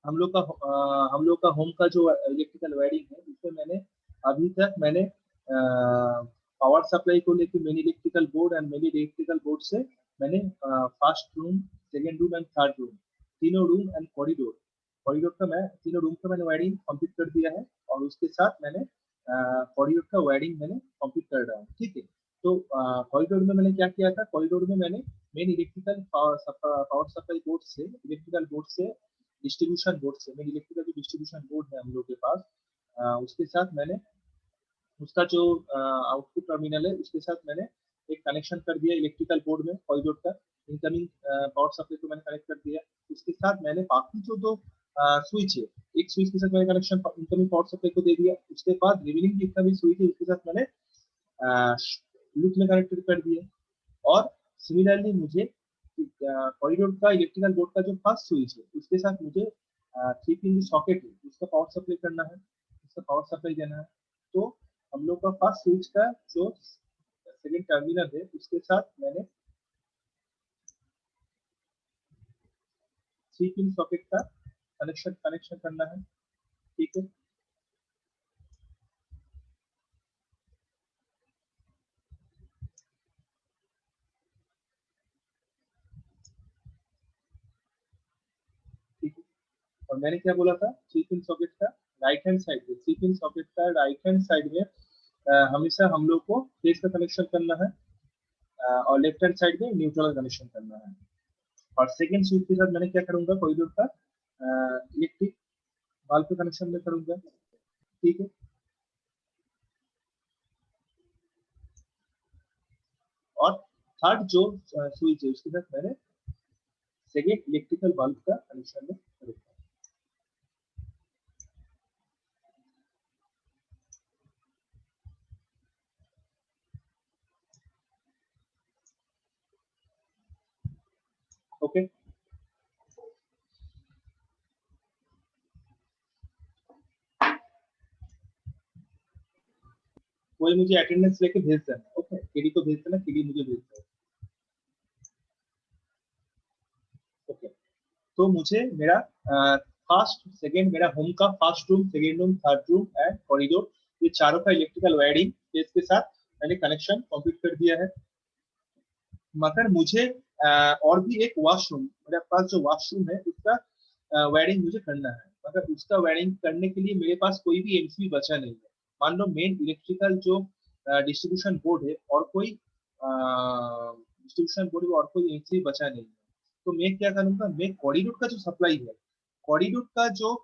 हम लोग का होम का जो इलेक्ट्रिकल वायरिंग है उसमें अभी तक मैंने पावर सप्लाई को लेकर main electrical board and main electrical board से मैंने first room, second room and third room, तीनों रूम एंड कॉरिडोर, कॉरिडोर का मैं तीनों रूम का मैंने वायरिंग कंप्लीट कर दिया है। और उसके साथ मैंने कॉरिडोर का वायरिंग मैंने कंप्लीट कर रहा हूँ। ठीक है। तो कॉरिडोर में मैंने क्या किया था, कॉरिडोर में मैंने main electrical power supply board से, इलेक्ट्रिकल बोर्ड से, डिस्ट्रीब्यूशन बोर्ड से, मेन इलेक्ट्रिकल जो डिस्ट्रीब्यूशन बोर्ड है हम लोग के पास, उसके साथ मैंने उसका जो आउटपुट टर्मिनल है उसके साथ मैंने एक कनेक्शन कर दिया इलेक्ट्रिकल बोर्ड में, कॉरिडोर का इनकमिंग पावर सप्लाई को मैंने कनेक्ट कर दिया। उसके साथ मैंने बाकी जो दो स्विच है, एक स्विच के साथ मैंने कनेक्शन इनकमिंग पावर सप्लाई को दे दिया। उसके बाद रिमेनिंग जितना भी स्विच है उसके साथ मैंने लूप में कनेक्टेड कर दिया। और सिमिलरली मुझे कॉरिडोर का इलेक्ट्रिकल बोर्ड का जो फर्स्ट स्विच है उसके साथ मुझे 3 पिन सॉकेट है उसका पावर सप्लाई करना है, उसका पावर सप्लाई देना है। तो हम लोग का फर्स्ट स्विच का जो सेकेंड टर्मिनल है उसके साथ मैंने 3 पिन सॉकेट का कनेक्शन कनेक्शन करना है। ठीक है। ठीक है। और मैंने क्या बोला था, 3 पिन सॉकेट का राइट हैंड साइड में, 3 पिन सॉकेट का राइट हैंड साइड में हमेशा हम लोग को फेस का कनेक्शन करना है, और लेफ्ट हैंड साइड में न्यूट्रल का कनेक्शन करना है। और सेकेंड स्विच के साथ मैंने क्या करूंगा, कॉरिडोर का इलेक्ट्रिक वाल्व का कनेक्शन में करूंगा। ठीक है। और थर्ड जो स्विच है उसके साथ मैंने सेकेंड इलेक्ट्रिकल बल्ब का कनेक्शन में करूंगा। ओके। कोई मुझे अटेंडेंस लेके भेज देना। ओके, केडी को भेज देना, केडी मुझे भेज देना। ओके। तो मुझे मेरा फर्स्ट सेकेंड, मेरा होम का first room, second room, third room and corridor, ये चारों का इलेक्ट्रिकल वायरिंग इसके साथ मैंने कनेक्शन कंप्लीट कर दिया है। मगर मुझे और भी एक वॉशरूम, मेरे पास जो वॉशरूम है उसका वायरिंग मुझे करना है। मगर उसका वायरिंग करने के लिए मेरे पास कोई भी एमसीबी बचा नहीं है। मान लो मेन इलेक्ट्रिकल जो डिस्ट्रीब्यूशन बोर्ड है और कोई डिस्ट्रीब्यूशन बोर्ड और कोई एमसीबी बचा नहीं है। तो मैं क्या करूंगा, मैं कॉरिडोर का जो सप्लाई है, कॉरिडोर का जो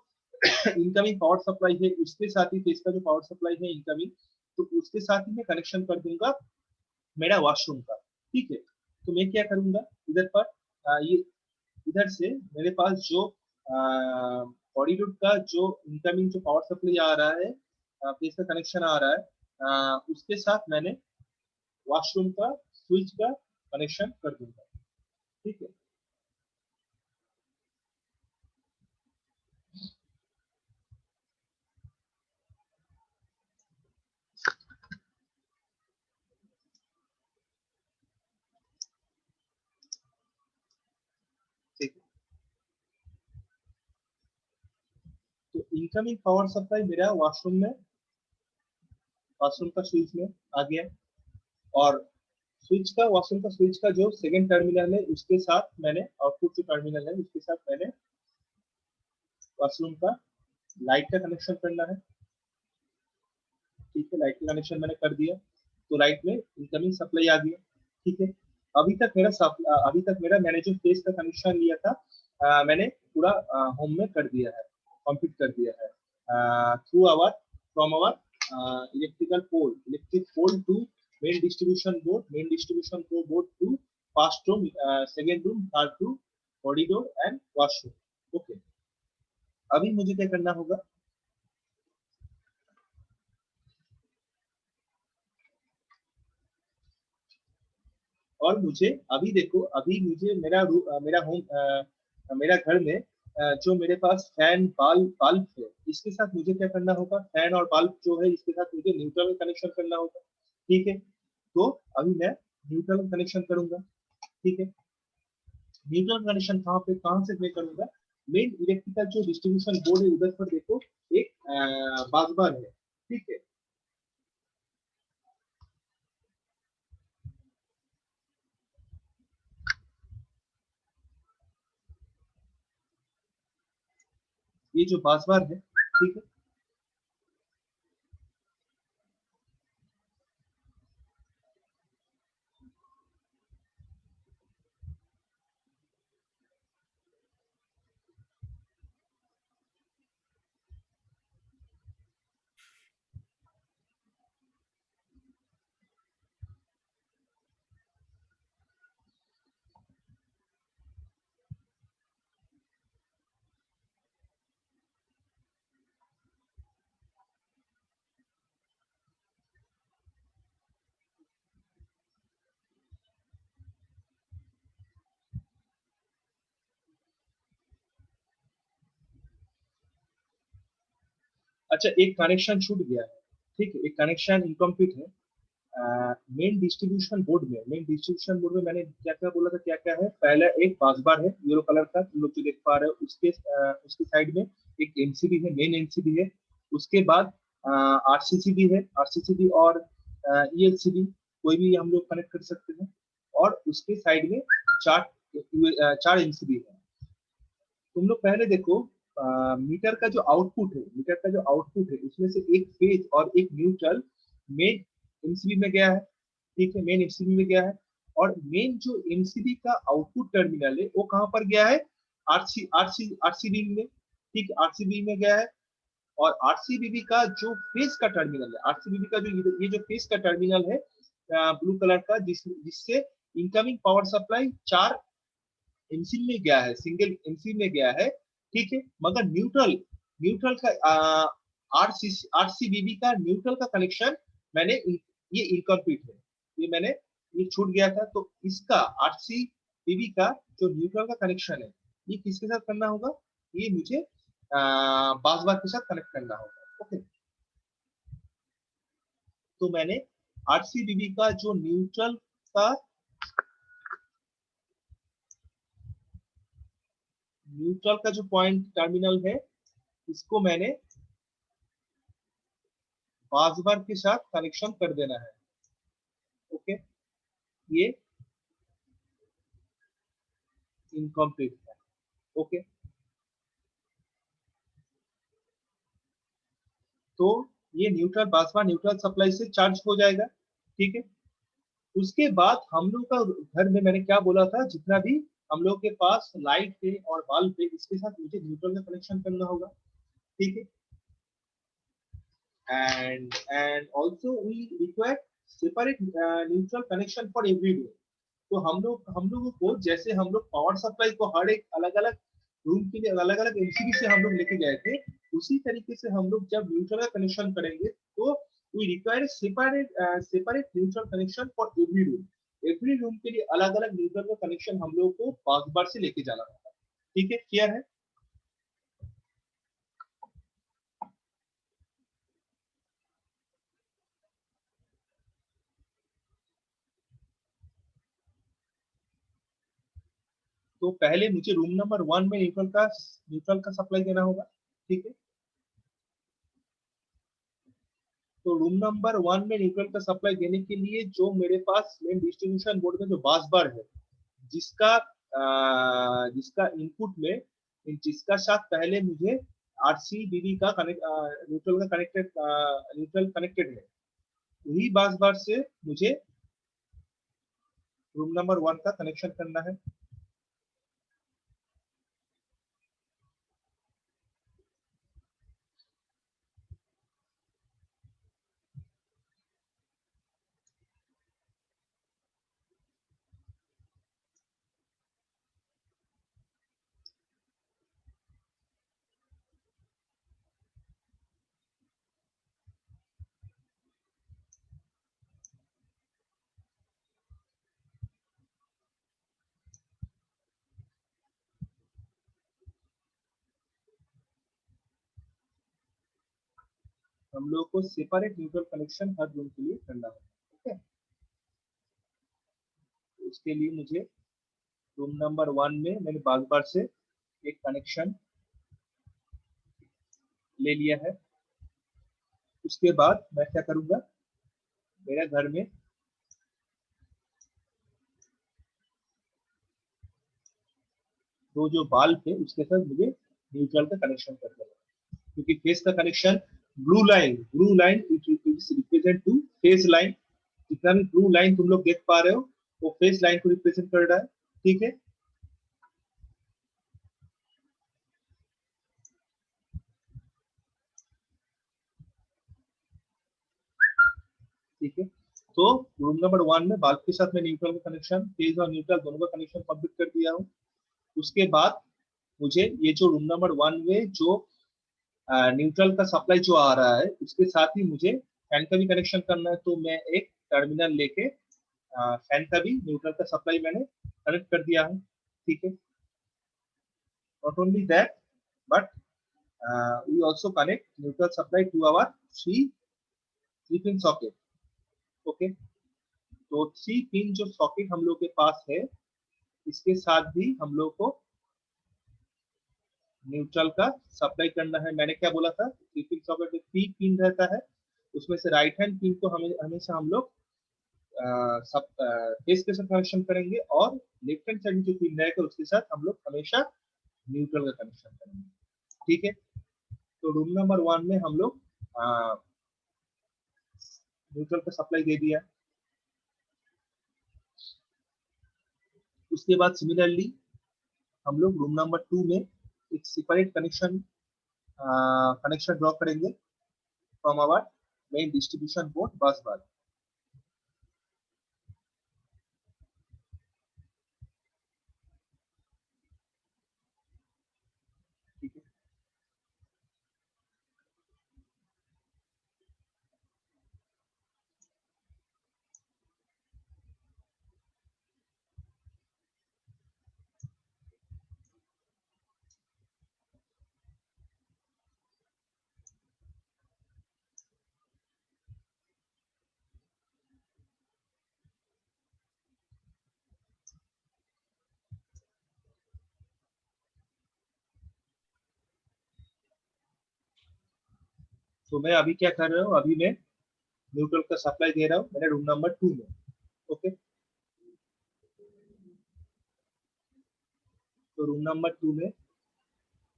इनकमिंग पावर सप्लाई है उसके साथ ही फेस का जो पावर सप्लाई है इनकमिंग, तो उसके साथ ही मैं कनेक्शन कर दूंगा मेरा वॉशरूम का। ठीक है। तो मैं क्या करूंगा, इधर पर ये इधर से मेरे पास जो कॉरिडोर का जो इनकमिंग जो पावर सप्लाई आ रहा है, फेस का कनेक्शन आ रहा है, उसके साथ मैंने वॉशरूम का स्विच का कनेक्शन कर दूंगा। ठीक है। ठीक है। तो इनकमिंग पावर सप्लाई मेरा वॉशरूम का स्विच में आ गया। और वॉशरूम का स्विच का जो सेकंड टर्मिनल है उसके साथ मैंने, आउटपुट जो टर्मिनल है उसके साथ मैंने वॉशरूम का लाइट का कनेक्शन करना है। ठीक है। लाइट का कनेक्शन मैंने कर दिया, तो लाइट में इनकमिंग सप्लाई आ गया। ठीक है। अभी तक मेरा मैंने जो फेस का कनेक्शन लिया था, मैंने पूरा होम में कर दिया है, कंप्लीट कर दिया है through our from our electric pole to main distribution board to first room, second room, third room, corridor and washroom. Okay. अभी मुझे क्या करना होगा, और मुझे अभी देखो, अभी मुझे मेरा घर में जो मेरे पास फैन बल्ब बल्ब है इसके साथ मुझे क्या करना होगा, फैन और बल्ब जो है इसके साथ मुझे न्यूट्रल कनेक्शन करना होगा। ठीक है। तो अभी मैं न्यूट्रल कनेक्शन करूंगा। ठीक है। न्यूट्रल कनेक्शन कहाँ से मैं करूंगा, मेन इलेक्ट्रिकल जो डिस्ट्रीब्यूशन बोर्ड है उधर पर देखो एक बस बार है, ठीक है। ये जो बस बार है, ठीक है। अच्छा, एक कनेक्शन छूट गया है, ठीक है, एक कनेक्शन इनकम्प्लीट है। मेन डिस्ट्रीब्यूशन बोर्ड में मैंने क्या क्या बोला था, क्या क्या है। पहला एक पास बार है येलो कलर का, तुम लोग जो देख पा रहे हो, उसके साइड में एक एमसीबी है, मेन एमसीबी है। उसके बाद आरसीसीबी है, आरसीसीबी और ईएलसीबी कोई भी हम लोग कनेक्ट कर सकते हैं। और उसके साइड में चार चार एमसीबी है। तुम लोग पहले देखो, मीटर का जो आउटपुट है उसमें से एक फेज और एक न्यूट्रल मेन एमसीबी में गया है, ठीक है, मेन एमसीबी में गया है। और मेन जो एमसीबी का आउटपुट टर्मिनल है वो कहाँ पर गया है, आरसीबी में, ठीक है, आरसीबी में गया है। और आरसीबीबी का जो फेज का टर्मिनल है, आरसीबीबी का जो ये जो फेज का टर्मिनल है ब्लू कलर का, जिससे इनकमिंग पावर सप्लाई चार एमसीबी में गया है, सिंगल एमसीबी में गया है, ठीक है। मगर न्यूट्रल न्यूट्रल का आरसीबीबी का न्यूट्रल का कनेक्शन मैंने ये इनकम्प्लीट है, ये छूट गया था। तो इसका आरसीबीबी का जो न्यूट्रल का कनेक्शन है ये किसके साथ करना होगा, ये मुझे बास बार के साथ कनेक्ट करना होगा, ओके। तो मैंने आरसीबीबी का जो न्यूट्रल का जो पॉइंट टर्मिनल है इसको मैंने बास बार के साथ कनेक्शन कर देना है, ओके। ये इनकम्प्लीट है, ओके। तो ये न्यूट्रल बास बार न्यूट्रल सप्लाई से चार्ज हो जाएगा, ठीक है। उसके बाद हम लोग का घर में मैंने क्या बोला था, जितना भी हम लोग के पास लाइट है और बल्ब है इसके साथ मुझे न्यूट्रल का कनेक्शन करना होगा, ठीक है। And also we require separate neutral connection for every room. तो हम लोगों को, जैसे हम लोग पावर सप्लाई को हर एक अलग अलग रूम के लिए अलग अलग एमसीबी से हम लोग लेके गए थे, उसी तरीके से हम लोग जब न्यूट्रल का कनेक्शन करेंगे तो we require separate neutral connection for every room के लिए अलग अलग न्यूट्रल का कनेक्शन हम लोग को बार बार से लेके जाना होगा, ठीक है, क्लियर है। तो पहले मुझे रूम नंबर 1 में न्यूट्रल का सप्लाई देना होगा, ठीक है। तो रूम नंबर 1 में न्यूट्रल का सप्लाई देने के लिए जो मेरे पास मेन डिस्ट्रीब्यूशन बोर्ड में जो बास बार है, जिसका इनपुट में, जिसका साथ पहले मुझे आरसीबीबी का कनेक्ट न्यूट्रल कनेक्टेड है, वही बास बार से मुझे रूम नंबर 1 का कनेक्शन करना है। हम लोग को सेपरेट न्यूट्रल कनेक्शन हर रूम के लिए करना है, ठीक है। उसके लिए मुझे रूम नंबर 1 में मैंने बार बार से एक कनेक्शन ले लिया है। उसके बाद मैं क्या करूंगा, मेरे घर में दो जो बल्ब है उसके साथ मुझे न्यूट्रल का कनेक्शन करना है, क्योंकि फेस का connection blue line represent to phase line. जितना भी ब्लू लाइन तुम लोग देख पा रहे हो वो फेस लाइन को रिप्रेजेंट कर रहा है। ठीक है, ठीक है। तो रूम नंबर 1 में बल्ब के साथ मैं न्यूट्रल का कनेक्शन, फेज और न्यूट्रल दोनों का कनेक्शन कंप्लीट कर दिया हूँ। उसके बाद मुझे ये जो रूम नंबर 1 में जो न्यूट्रल का सप्लाई जो आ रहा है उसके साथ ही मुझे फैन का भी कनेक्शन करना है। तो मैं एक टर्मिनल लेके फैन का भी न्यूट्रल का सप्लाई मैंने कनेक्ट कर दिया है। ठीक है, not only that but we also connect neutral supply to our three three pin socket. Okay, तो थ्री पिन जो सॉकेट हम लोग के पास है इसके साथ भी हम लोग को न्यूट्रल का सप्लाई करना है। मैंने क्या बोला था, थ्री पिन सॉकेट में तीन पिन रहता है, उसमें से राइट हैंड पिन को हमें हमेशा हम लोग सब फेस के साथ कनेक्शन करेंगे, और लेफ्ट हैंड साइड में जो पिन रहेगा उसके साथ हम लोग हमेशा न्यूट्रल का कनेक्शन करेंगे। ठीक है, तो रूम नंबर 1 में हम लोग न्यूट्रल का सप्लाई दे दिया। उसके बाद सिमिलरली हम लोग रूम नंबर 2 में एक सेपरेट कनेक्शन कनेक्शन ड्रॉ करेंगे from our main distribution board bus bar. ठीक है, तो मैं अभी क्या कर रहा हूँ, अभी मैं न्यूट्रल का सप्लाई दे रहा हूँ मेरे रूम नंबर 2 में। ओके, तो रूम नंबर 2 में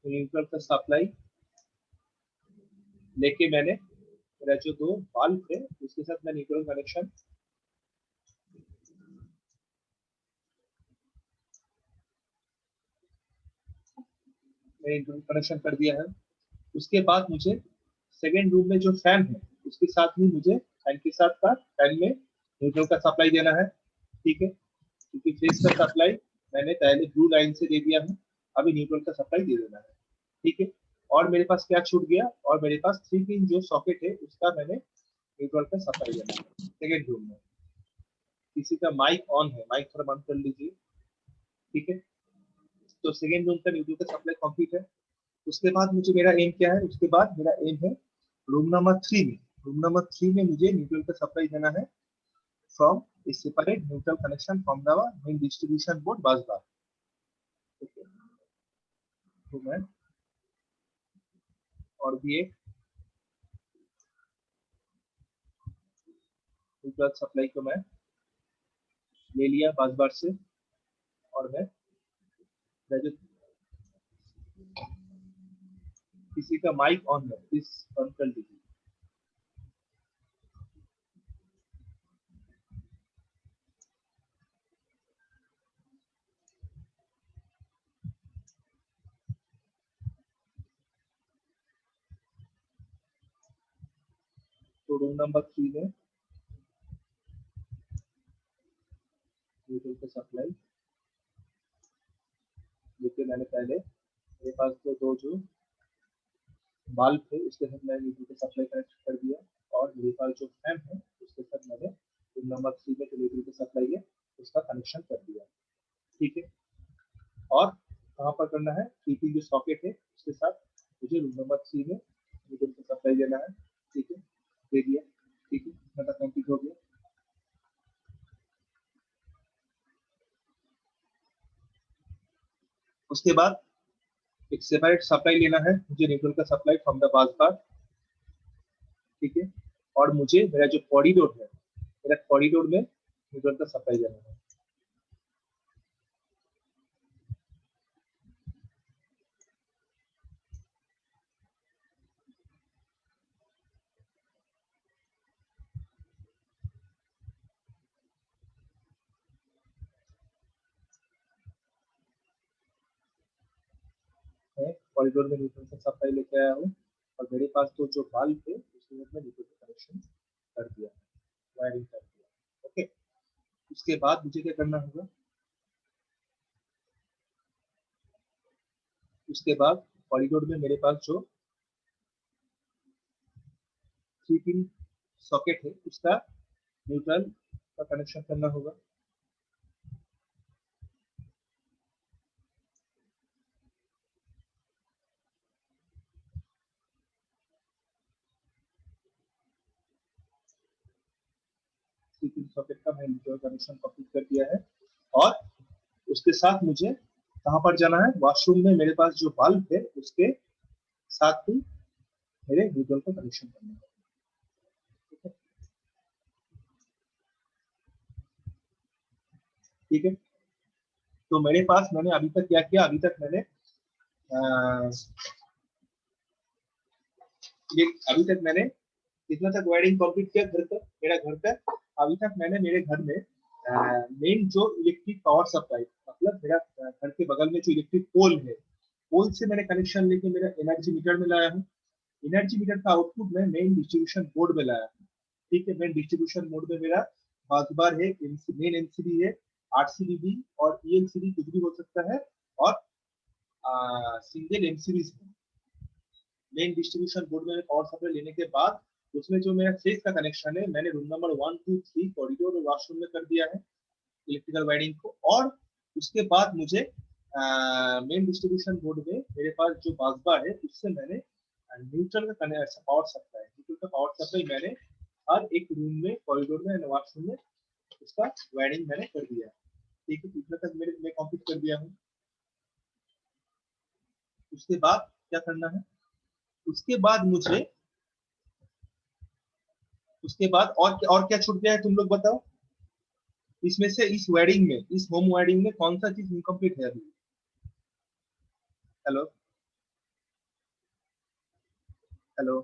न्यूट्रल का सप्लाई लेके मैंने मेरा जो दो बल्ब है उसके साथ मैं न्यूट्रल कनेक्शन कनेक्शन कर दिया है। उसके बाद मुझे सेकेंड रूम में जो फैन है उसके साथ भी मुझे फैन के साथ का फैन में न्यूट्रल का सप्लाई देना है। ठीक है, क्योंकि फेस का सप्लाई मैंने पहले ब्लू लाइन से दे दिया है, अभी न्यूट्रल का सप्लाई दे देना है। ठीक है, और मेरे पास क्या छूट गया, और मेरे पास थ्री पिन जो सॉकेट है उसका मैंने न्यूट्रल का सप्लाई देना है सेकेंड रूम में। किसी का माइक ऑन है, माइक थोड़ा बंद कर लीजिए। ठीक है, तो सेकेंड रूम का न्यूट्रल का सप्लाई कंप्लीट है। उसके बाद मुझे मेरा एम क्या है, उसके बाद मेरा एम है रूम नंबर 3 में। रूम नंबर 3 में मुझे न्यूट्रल का सप्लाई देना है from A separate neutral connection from the main distribution board bus बार। तो मैं और भी एक न्यूट्रल सप्लाई को मैं ले लिया बस बार से, और मैं जो किसी का माइक ऑन है प्लीज बंद कर दीजिए। तो रूम नंबर 3 में न्यूट्रल का सप्लाई लेके मैंने पहले मेरे पास तो दो जो बल्ब थे उसके साथ मैंने न्यूट्रल का सप्लाई कनेक्ट कर दिया, और मेरे पास जो फैन है उसके साथ मैंने रूम नंबर 3 में जो न्यूट्रल का सप्लाई है उसका कनेक्शन कर दिया। ठीक है, और कहाँ पर करना है, थ्री जो सॉकेट है उसके साथ मुझे रूम नंबर 3 में न्यूट्रल का सप्लाई देना है। ठीक है, दे दिया। ठीक है, इतना तक कंप्लीट हो गया। उसके बाद एक सेपरेट सप्लाई लेना है मुझे, न्यूट्रल का supply from the bus bar, ठीक है। और मुझे मेरा जो कॉरिडोर है, मेरा कॉरिडोर में न्यूट्रल का सप्लाई देना है। मैं कॉरिडोर में न्यूट्रल का सप्लाई लेके आया हूँ, और मेरे पास तो जो बल्ब है उसमें मैं न्यूट्रल का कनेक्शन कर दिया, वायरिंग कर दिया, ओके। उसके बाद मुझे क्या करना होगा, उसके बाद कॉरिडोर में मेरे पास जो 3 पिन सॉकेट है उसका न्यूट्रल का कनेक्शन करना होगा। सॉकेट का मैं न्यूट्रल कनेक्शन कंप्लीट कर दिया है। और उसके साथ मुझे कहाँ पर जाना है, वॉशरूम में मेरे पास जो बल्ब है उसके साथ ही मेरे न्यूट्रल का कनेक्शन करना है, ठीक है। ठीक है, तो मेरे पास मैंने अभी तक क्या किया, अभी तक मैंने ये अभी तक मैंने कितना तक वायरिंग कंप्लीट किया घर तक, मेरा घर तक अभी तक मैंने मेरे घर में मेन जो इलेक्ट्रिक पावर सप्लाई, मतलब मेरा घर के बगल में जो इलेक्ट्रिक पोल है, पोल से मैंने कनेक्शन लेके मेरा एनर्जी मीटर में लाया हूँ। एनर्जी मीटर का आउटपुट मैं मेन डिस्ट्रीब्यूशन बोर्ड में लाया हूँ, ठीक है। मेन डिस्ट्रीब्यूशन बोर्ड में मेरा बस बार है, मेन एमसीबी है, आरसीबी और ईएलसीबी कुछ भी हो सकता है, और सिंगल एमसीबी है। मेन डिस्ट्रीब्यूशन बोर्ड में पावर सप्लाई लेने के बाद उसमें जो मेरा फेज का कनेक्शन है, मैंने रूम नंबर 1 2 3 कॉरिडोर और वॉशरूम में कर दिया है इलेक्ट्रिकल वायरिंग को। और उसके बाद मुझे मेन डिस्ट्रीब्यूशन बोर्ड में मेरे पास जो बासबा है उससे मैंने न्यूट्रल का पावर सप्लाई, न्यूट्रल का पावर सप्लाई मैंने हर एक रूम में, कॉरिडोर में, वॉशरूम में उसका वायरिंग मैंने कर दिया है, ठीक है। इतना तक मेरे मैं कंप्लीट कर दिया हूँ। उसके बाद क्या करना है, उसके बाद मुझे, उसके बाद और क्या छूट गया है तुम लोग बताओ, इसमें से इस वायरिंग में, इस होम वायरिंग में कौन सा चीज इनकम्प्लीट है अभी। Hello, hello,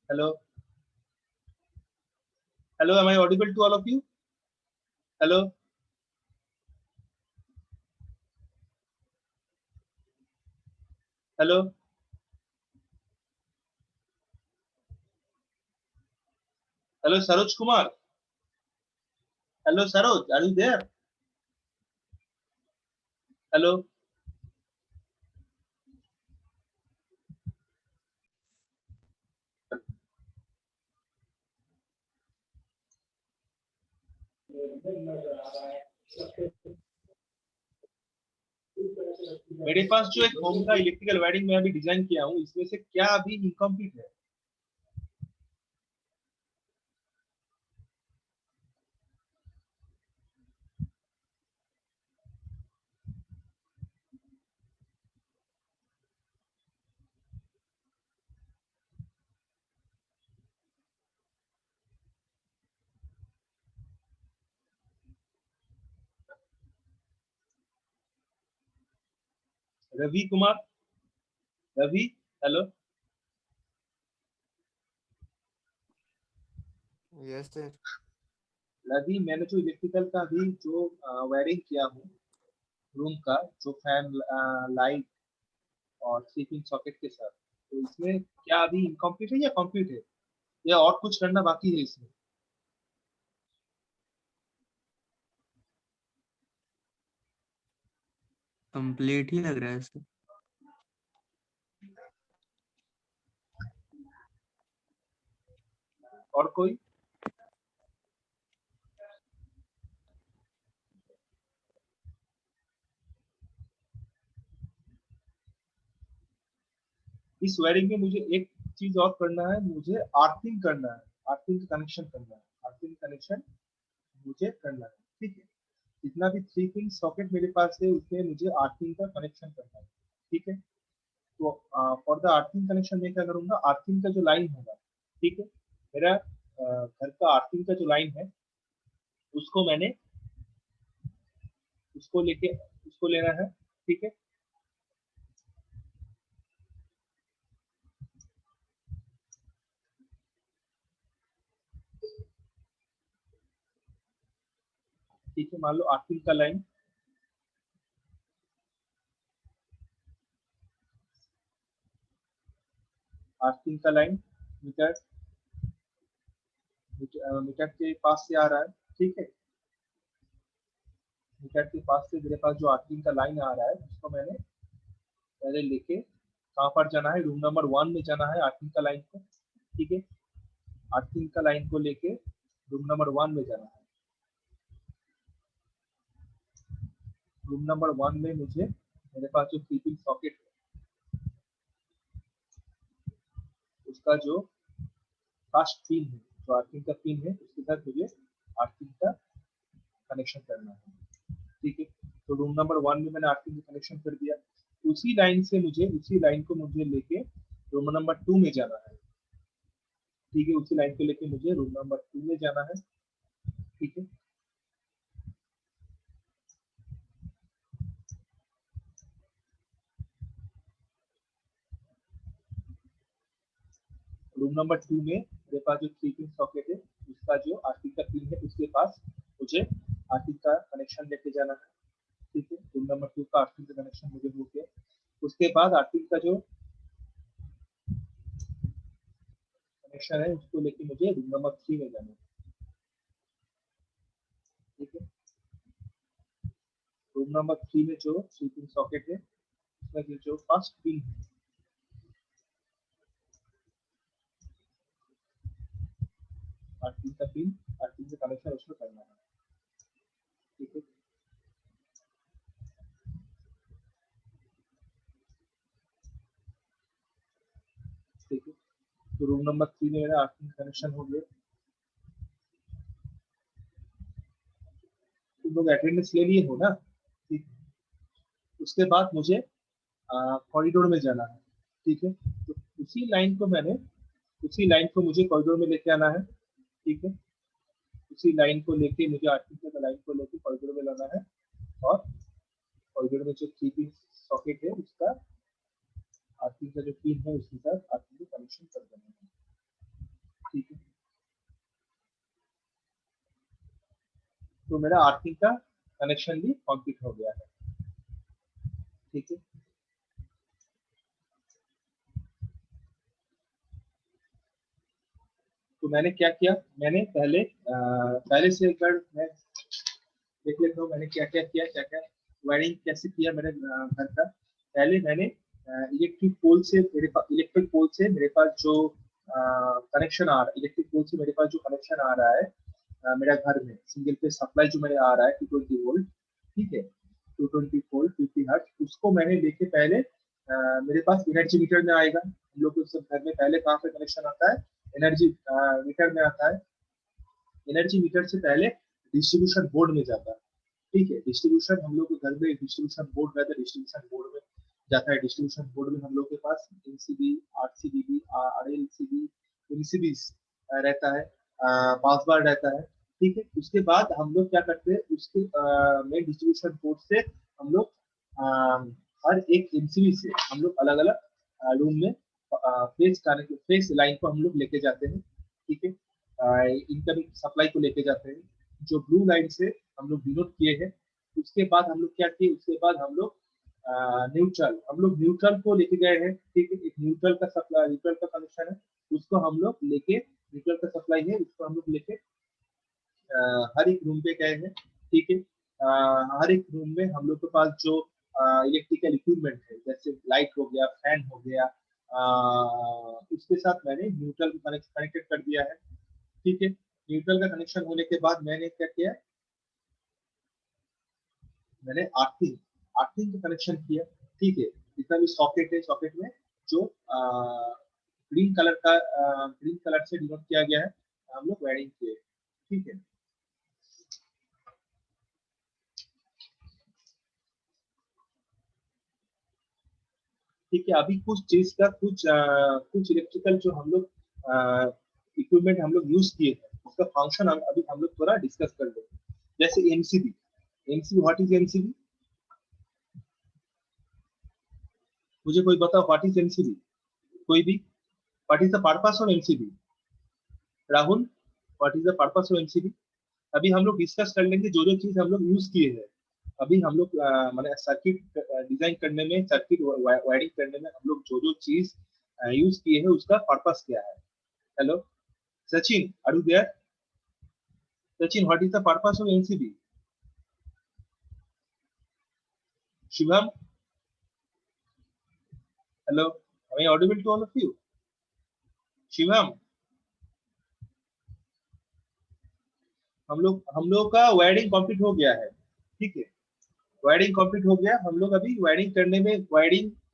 hello, hello, am I audible to all of you. Hello, hello, hello Saroj Kumar, hello Saroj, are you there. Hello, मेरे पास जो एक होम का इलेक्ट्रिकल वायरिंग मैं अभी डिजाइन किया हूँ, इसमें से क्या अभी इनकम्प्लीट है। Ravi Kumar, Ravi, hello. Yes sir. Ravi, मैंने जो इलेक्ट्रिकल का भी जो वायरिंग किया हूँ रूम का, जो फैन, लाइट और स्लीपिंग सॉकेट के साथ, तो इसमें क्या अभी इनकम्प्लीट है या कंप्लीट है, या और कुछ करना बाकी है इसमें। कंप्लीट ही लग रहा है सर। और कोई, इस वायरिंग में मुझे एक चीज और करना है, मुझे आर्थिंग करना है, आर्थिंग कनेक्शन करना है, आर्थिंग कनेक्शन मुझे करना है, ठीक है। जितना भी 3 पिन सॉकेट मेरे पास है उसमें मुझे अर्थिंग का कनेक्शन करना है। ठीक है, तो फॉर द अर्थिंग कनेक्शन मैं क्या करूंगा, अर्थिंग का जो लाइन होगा, ठीक है, मेरा घर का अर्थिंग का जो लाइन है उसको मैंने उसको लेके उसको लेना है। ठीक है, ठीक है, मान लो अर्थिंग का लाइन, अर्थिंग का लाइन मीटर मीटर के पास से आ रहा है। ठीक है, मीटर के पास से मेरे पास जो अर्थिंग का लाइन आ रहा है उसको मैंने पहले लेके कहाँ पर जाना है, रूम नंबर 1 में जाना है अर्थिंग का लाइन को। ठीक है, अर्थिंग का लाइन को लेके रूम नंबर 1 में जाना है। रूम नंबर 1 में मुझे मेरे पास जो कीपिंग सॉकेट है उसका जो फर्स्ट पिन है, जो अर्थिंग का पिन है उसके साथ मुझे अर्थिंग का कनेक्शन करना है। ठीक है, तो रूम नंबर 1 में मैंने अर्थिंग का कनेक्शन कर दिया। उसी लाइन को मुझे लेके रूम नंबर 2 में जाना है। ठीक है, उसी लाइन को लेके मुझे रूम नंबर 2 में जाना है। ठीक है, रूम नंबर 2 में मेरे पास जो 3 पिन सॉकेट है उसका जो अर्थिंग का पिन है उसके पास मुझे अर्थिंग का कनेक्शन लेके जाना है। ठीक है, रूम नंबर 2 का अर्थिंग का कनेक्शन मुझे हो गया। उसके बाद अर्थिंग का जो कनेक्शन है उसको लेके मुझे रूम नंबर 3 में जाना है। ठीक है, रूम नंबर 3 में जो 3 पिन सॉकेट है उसमें जो फर्स्ट पिन है, अर्थिंग का पिन, अर्थिंग का कनेक्शन उसको करना है। ठीक है, ठीक है, तो रूम नंबर 3 में मेरा अर्थिंग कनेक्शन हो गया। तुम लोग अटेंडेंस ले लिए हो ना? ठीक, उसके बाद मुझे कॉरिडोर में जाना है। ठीक है, तो उसी लाइन को मुझे कॉरिडोर में लेके आना है। ठीक है, उसी लाइन को लेके मुझे आर्टिफिशियल लाइन को लेके कॉरिडोर में लाना है और कॉरिडोर में जो थ्री पिन सॉकेट है उसका आर्थिंग का जो पिन है उसके साथ आर्थिंग का कनेक्शन कर देना है। ठीक है, तो मेरा आर्थिंग का कनेक्शन भी कंप्लीट हो गया है। ठीक है, तो मैंने क्या किया, मैंने पहले से एक बार मैं देख लेता हूँ मैंने क्या क्या किया, क्या क्या वायरिंग कैसे किया मेरे घर का। पहले मैंने इलेक्ट्रिक पोल से मेरे पास जो कनेक्शन आ रहा है, इलेक्ट्रिक पोल से मेरे पास जो कनेक्शन आ रहा है मेरा घर में सिंगल पे सप्लाई जो मेरे आ रहा है 220 वोल्ट। ठीक है, 220 वोल्ट 50 हर्ट्ज, उसको मैंने लेके पहले मेरे पास एनर्जी मीटर में आएगा। हम लोग को सब घर में पहले कहाँ पे कनेक्शन आता है, एनर्जी मीटर में आता है। एनर्जी मीटर से पहले डिस्ट्रीब्यूशन बोर्ड में जाता है। ठीक है, डिस्ट्रीब्यूशन हम लोग के घर में डिस्ट्रीब्यूशन बोर्ड रहता है, डिस्ट्रीब्यूशन बोर्ड में जाता है। डिस्ट्रीब्यूशन बोर्ड में हम लोग के पास एनसीबी, आरसीबीबी, आरएलसीबी, एमसीबी रहता है, पास बार रहता है। ठीक है, उसके बाद हम लोग क्या करते हैं, उसके में डिस्ट्रीब्यूशन बोर्ड से हम लोग हर एक एमसीबी से हम लोग अलग अलग रूम में फेस लाइन को हम लोग लेके जाते हैं। ठीक है, इनकमिंग सप्लाई को लेके जाते हैं जो ब्लू लाइन से हम लोग डिनोट किए हैं। उसके बाद हम लोग क्या किए, उसके बाद हम लोग न्यूट्रल को लेके गए हैं। ठीक है, एक न्यूट्रल का कनेक्शन है, उसको हम लोग लेके न्यूट्रल का सप्लाई है उसको हम लोग लेके हर एक रूम पे गए हैं। ठीक है, हर एक रूम में हम लोग के पास जो इलेक्ट्रिकल इक्विपमेंट है जैसे लाइट हो गया, फैन हो गया, उसके साथ मैंने न्यूट्रल कनेक्टेड कर दिया है। ठीक है, न्यूट्रल का कनेक्शन होने के बाद मैंने क्या किया, मैंने आर्थिंग आर्थिंग का कनेक्शन किया। ठीक है, जितना भी सॉकेट है, सॉकेट में जो ग्रीन कलर से डिनोट किया गया है हम लोग वायरिंग किए। ठीक है, ठीक है, अभी कुछ चीज का कुछ इलेक्ट्रिकल जो हम लोग इक्विपमेंट हम लोग यूज किए हैं उसका फंक्शन अभी हम लोग थोड़ा डिस्कस कर लेंगे। जैसे एमसीबी, व्हाट इज एमसीबी? मुझे कोई बताओ व्हाट इज एमसीबी, कोई भी। What is the purpose of MCB? Rahul, what is the purpose of MCB? अभी हम लोग डिस्कस कर लेंगे जो जो चीज हम लोग यूज किए हैं। अभी हम लोग माने सर्किट डिजाइन करने में, सर्किट वायरिंग करने में हम लोग जो जो चीज यूज किए हैं उसका पर्पस क्या है। Hello Sachin, are you there? Sachin, what is the purpose of MCB? Shivam, hello, am I audible to all of you? Shivam, हम लोग का वायरिंग कंप्लीट हो गया है, ठीक है, वायरिंग कंप्लीट हो गया। हम लोग अभी वायरिंग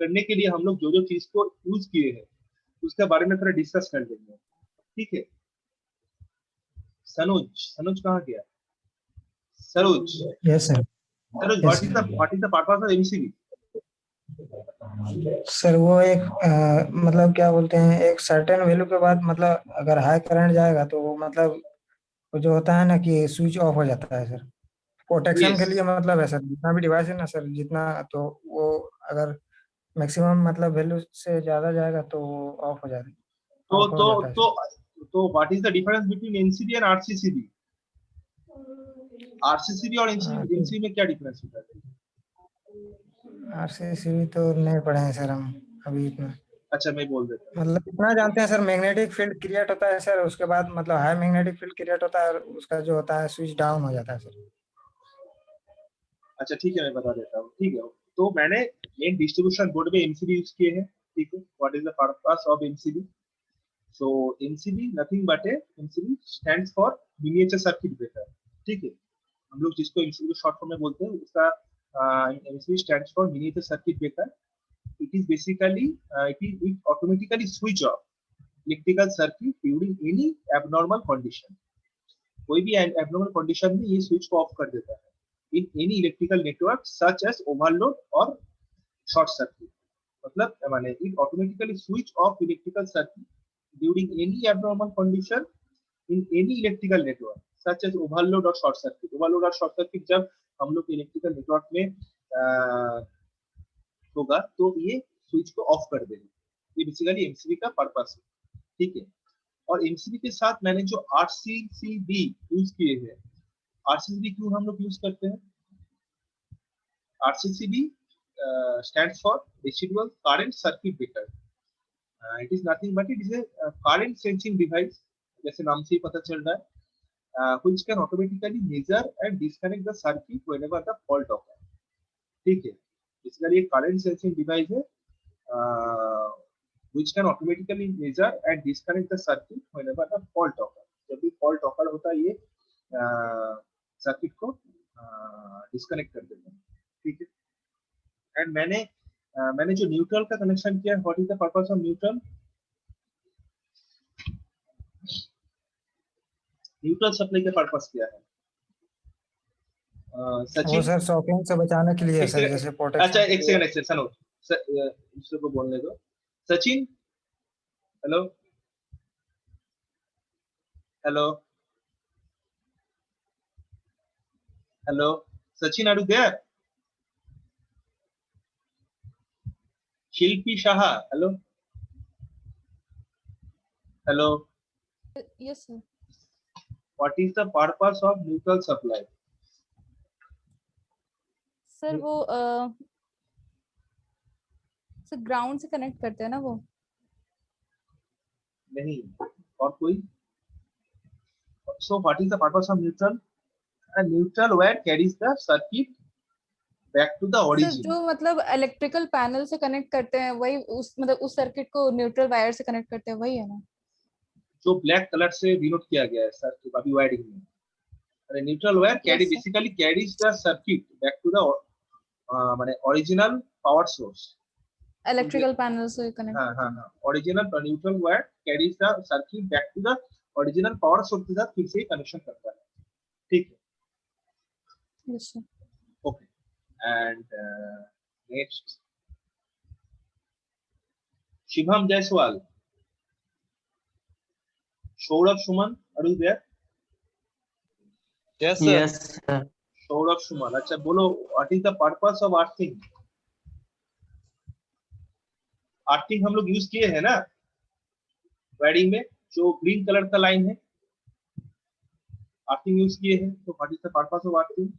करने के लिए हम लोग जो जो चीज को यूज किए हैं उसके बारे में थोड़ा डिस्कस कर लेंगे, ठीक है। सनोज, सनोज कहाँ गया? Saroj, yes sir. Saroj, yes what is the purpose of MCB? Sir, वो एक मतलब क्या बोलते हैं, एक सर्टेन वैल्यू के बाद मतलब अगर हाई करंट जाएगा तो वो मतलब वो जो होता है ना कि स्विच ऑफ हो जाता है सर। प्रोटेक्शन यस, के लिए मतलब है सर, जितना भी डिवाइस है ना सर, जितना तो वो अगर मैक्सिमम मतलब वैल्यू से ज्यादा जाएगा तो वो ऑफ हो जाता है, तो ऑफ हो तो जाता है तो सर। तो what is the difference between MCB and RCCB? RCCB और एमसीबी में क्या डिफरेंस होता है? आरसीसी तो नहीं पढ़े हैं सर हम अभी इतना। अच्छा, मैं बोल देता हूँ। मतलब इतना जानते हैं सर, मैग्नेटिक फील्ड क्रिएट होता है सर, उसके बाद मतलब हाई मैग्नेटिक फील्ड क्रिएट होता है और उसका जो होता है स्विच डाउन हो जाता है सर। अच्छा ठीक है, मैं बता देता हूँ, ठीक है। तो मैंने मेन डिस्ट्रीब्यूशन बोर्ड में एमसीबी यूज किए हैं, ठीक है। What is the purpose of MCB? So MCB nothing but MCB stands for miniature circuit breaker, ठीक है। हम लोग जिसको एमसीबी शॉर्ट फॉर्म में बोलते हैं उसका MCB stands for miniature circuit breaker. It is basically it automatically switch off electrical circuit during any abnormal condition। कोई भी एब्नॉर्मल कंडीशन में ये स्विच को ऑफ कर देता है in any electrical network such as overload और शॉर्ट सर्किट। मतलब माने it automatically switch off electrical circuit during any abnormal condition in any electrical network such as overload और शॉर्ट सर्किट। ओवरलोड और short circuit जब हम लोग electrical network में होगा तो ये स्विच को ऑफ कर देगा। ये बेसिकली एमसीबी का पर्पस है, ठीक है। और एमसीबी के साथ मैंने जो आरसीसीबी यूज किए हैं, आरसीसीबी क्यों हम लोग यूज करते हैं? RCCB stands for residual current circuit breaker। it is nothing but it is a current sensing device, जैसे नाम से ही पता चल रहा है, which can automatically measure and disconnect the circuit whenever the fault occurs, ठीक है। बेसिकली एक current sensing device है which can automatically measure and disconnect the circuit whenever the fault occurs। जब भी fault occur होता है ये सर्किट को डिस्कनेक्ट कर देता है, ठीक है। एंड मैंने जो न्यूट्रल का कनेक्शन किया, what is the purpose of neutral? Neutral supply का पर्पस क्या है? वो सचिन, सर शॉकिंग से बचाने के लिए है एक सर, सेकंड, जैसे अच्छा प्रोटेक्शन के एक लिए। सेकंड, एक सेकंड सुनो, दूसरे को बोलने दो। Sachin, hello, hello, hello, Sachin, are you there? Shilpi Shah, hello, hello. Yes, sir. What is the purpose of neutral supply? Sir वो सर ग्राउंड से कनेक्ट करते हैं ना वो। नहीं, और कोई? So what is the purpose of neutral? A neutral wire carries the circuit back to the sir origin। जो मतलब इलेक्ट्रिकल पैनल से कनेक्ट करते हैं वही उस मतलब उस सर्किट को न्यूट्रल वायर से कनेक्ट करते हैं, वही है ना? जो ब्लैक कलर से डिनोट किया गया है सर्किट अभी वायरिंग में। अरे neutral wire Yes, sir. Basically carries the circuit back to the माने original power source. Electrical panel से कनेक्ट हाँ करते हाँ हैं। हाँ, original neutral wire carries the circuit back to the original power source के साथ फिर से कनेक्शन करता है, ठीक है। Yes, sir. Okay, and next Shivam Jaiswal, Saurabh Suman, are you there? Yes, sir. Yes, sir. Saurabh Suman, अच्छा बोलो, what is the purpose of earthing? Earthing हम लोग यूज किए हैं ना वायरिंग में, जो ग्रीन कलर का लाइन है, अर्थिंग यूज किए हैं, तो what is the purpose of earthing?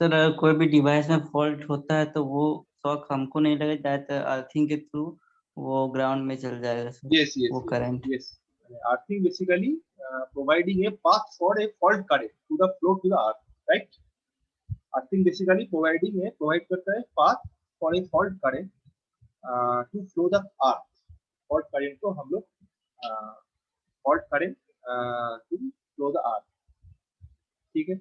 Sir अगर कोई भी डिवाइस में फॉल्ट होता है तो वो शॉक हमको नहीं लगेगा, जाता अर्थिंग के थ्रू वो ग्राउंड में चल जाएगा सर। Yes, yes, वो current. yes. Earthing basically providing a path for a fault current to the flow to the earth, right? Earthing basically provide करता है path for a fault current to flow the earth. Fault current को हम लोग fault current to flow the earth, ठीक है?